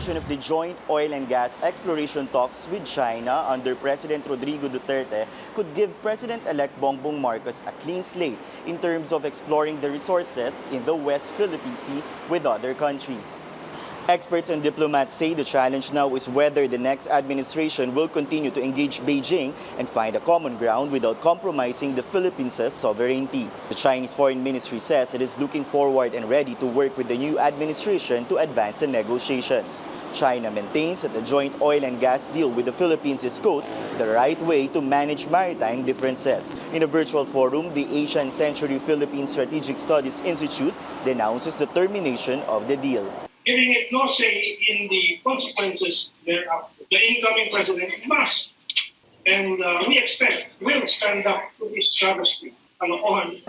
continuation of the joint oil and gas exploration talks with China under President Rodrigo Duterte could give President-elect Bongbong Marcos a clean slate in terms of exploring the resources in the West Philippine Sea with other countries. Experts and diplomats say the challenge now is whether the next administration will continue to engage Beijing and find a common ground without compromising the Philippines' sovereignty. The Chinese Foreign Ministry says it is looking forward and ready to work with the new administration to advance the negotiations. China maintains that the joint oil and gas deal with the Philippines is, quote, the right way to manage maritime differences. In a virtual forum, the Asian Century Philippine Strategic Studies Institute denounces the termination of the deal. Giving it no say in the consequences thereafter. The incoming president must, and we expect, will stand up to this travesty.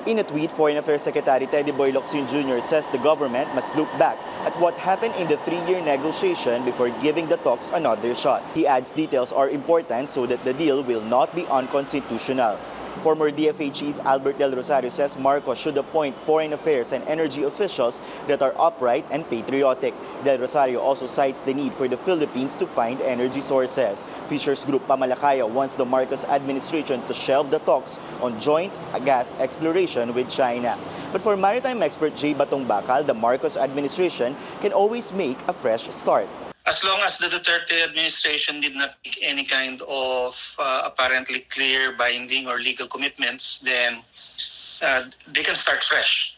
In a tweet, Foreign Affairs Secretary Teddy Boy Locsin Jr. says the government must look back at what happened in the 3-year negotiation before giving the talks another shot. He adds details are important so that the deal will not be unconstitutional. Former DFA Chief Albert Del Rosario says Marcos should appoint foreign affairs and energy officials that are upright and patriotic. Del Rosario also cites the need for the Philippines to find energy sources. Fishers Group Pamalakaya wants the Marcos administration to shelve the talks on joint gas exploration with China. But for maritime expert J. Batong Bakal, the Marcos administration can always make a fresh start. As long as the Duterte administration did not make any kind of apparently clear, binding, or legal commitments, then they can start fresh.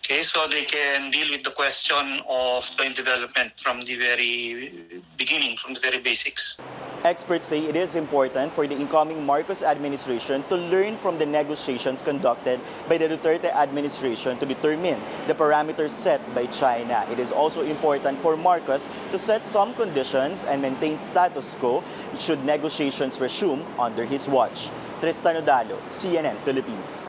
Okay, so they can deal with the question of joint development from the very beginning, from the very basics. Experts say it is important for the incoming Marcos administration to learn from the negotiations conducted by the Duterte administration to determine the parameters set by China. It is also important for Marcos to set some conditions and maintain status quo should negotiations resume under his watch. Tristan Nodalo, CNN Philippines.